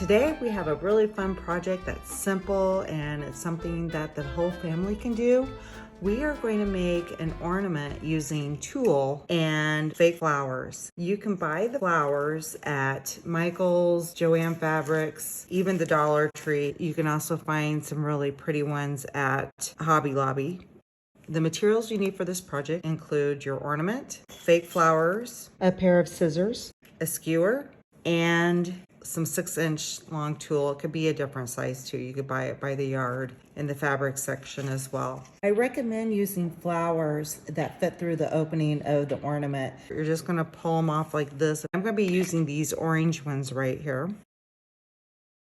Today we have a really fun project that's simple and it's something that the whole family can do. We are going to make an ornament using tulle and fake flowers. You can buy the flowers at Michael's, Joann Fabrics, even the Dollar Tree. You can also find some really pretty ones at Hobby Lobby. The materials you need for this project include your ornament, fake flowers, a pair of scissors, a skewer, and some 6-inch long tulle. It could be a different size too. You could buy it by the yard in the fabric section as well. I recommend using flowers that fit through the opening of the ornament. You're just gonna pull them off like this. I'm gonna be using these orange ones right here,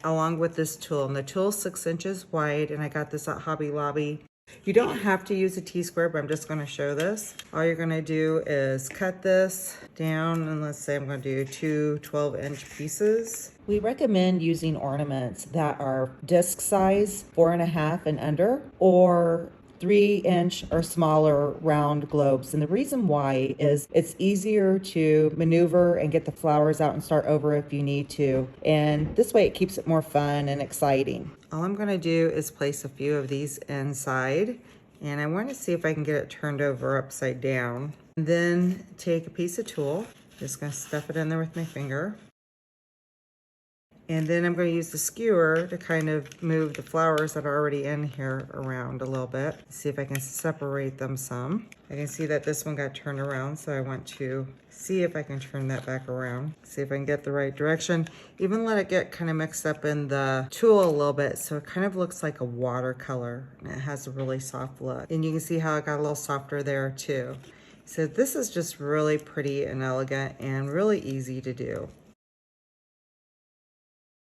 along with this tulle. And the tulle's 6 inches wide, and I got this at Hobby Lobby. You don't have to use a T-square, but I'm just gonna show this. All you're gonna do is cut this down, and let's say I'm gonna do two 12-inch pieces. We recommend using ornaments that are disc size, 4.5 and under, or 3-inch or smaller round globes. And the reason why is it's easier to maneuver and get the flowers out and start over if you need to. And this way it keeps it more fun and exciting. All I'm gonna do is place a few of these inside, and I want to see if I can get it turned over upside down. And then take a piece of tulle, just gonna stuff it in there with my finger. And then I'm going to use the skewer to kind of move the flowers that are already in here around a little bit. See if I can separate them some. I can see that this one got turned around, so I want to see if I can turn that back around. See if I can get the right direction. Even let it get kind of mixed up in the tulle a little bit, so it kind of looks like a watercolor. And it has a really soft look. And you can see how it got a little softer there too. So this is just really pretty and elegant and really easy to do.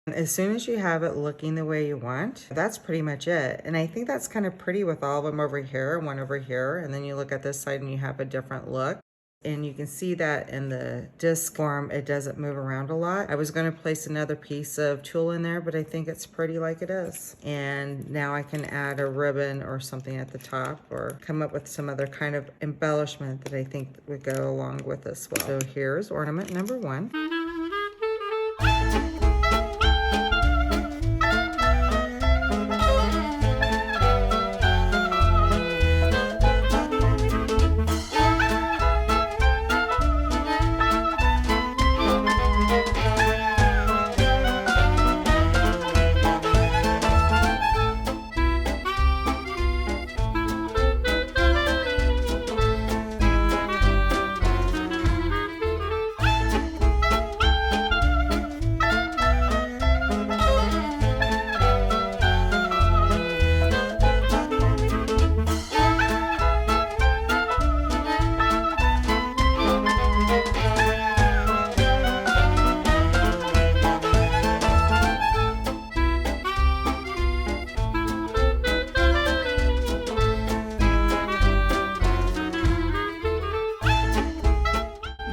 As soon as you have it looking the way you want, that's pretty much it. And I think that's kind of pretty with all of them over here and one over here. And then you look at this side and you have a different look. And you can see that in the disc form, it doesn't move around a lot. I was going to place another piece of tulle in there, but I think it's pretty like it is. And now I can add a ribbon or something at the top, or come up with some other kind of embellishment that I think would go along with this well. So here's ornament number 1.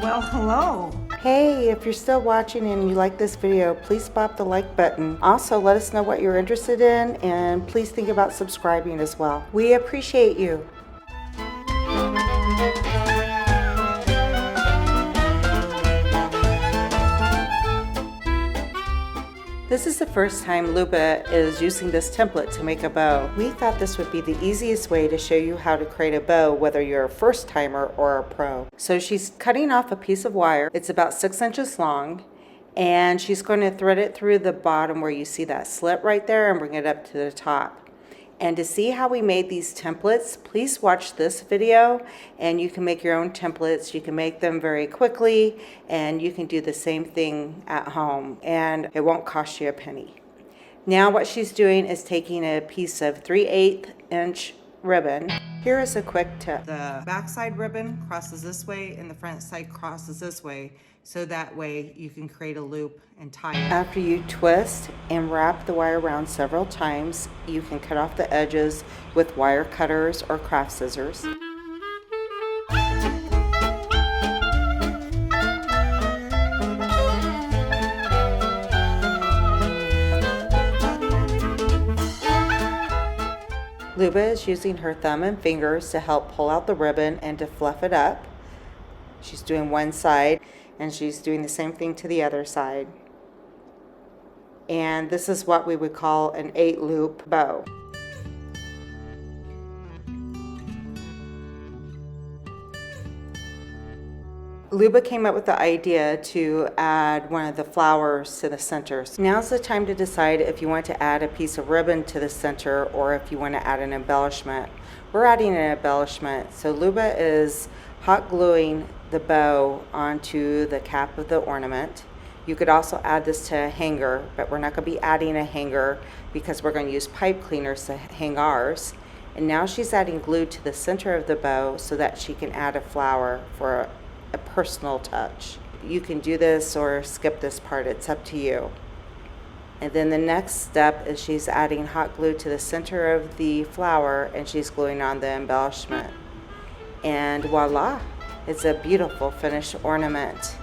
Well, hello. Hey, if you're still watching and you like this video, please pop the like button. Also, let us know what you're interested in, and please think about subscribing as well. We appreciate you. This is the first time Luba is using this template to make a bow. We thought this would be the easiest way to show you how to create a bow, whether you're a first timer or a pro. So she's cutting off a piece of wire. It's about 6 inches long, and she's going to thread it through the bottom where you see that slit right there and bring it up to the top. And to see how we made these templates, please watch this video, and you can make your own templates. You can make them very quickly, and you can do the same thing at home, and it won't cost you a penny. Now what she's doing is taking a piece of 3/8 inch ribbon. Here is a quick tip. The back side ribbon crosses this way and the front side crosses this way, so that way you can create a loop and tie it. After you twist and wrap the wire around several times, you can cut off the edges with wire cutters or craft scissors. Luba is using her thumb and fingers to help pull out the ribbon and to fluff it up. She's doing one side, and she's doing the same thing to the other side. And this is what we would call an 8-loop bow. Luba came up with the idea to add one of the flowers to the center. So now's the time to decide if you want to add a piece of ribbon to the center or if you want to add an embellishment. We're adding an embellishment. So Luba is hot gluing the bow onto the cap of the ornament. You could also add this to a hanger, but we're not going to be adding a hanger because we're going to use pipe cleaners to hang ours. And now she's adding glue to the center of the bow so that she can add a flower for a personal touch. You can do this or skip this part, it's up to you. And then the next step is she's adding hot glue to the center of the flower and she's gluing on the embellishment. And voila, it's a beautiful finished ornament.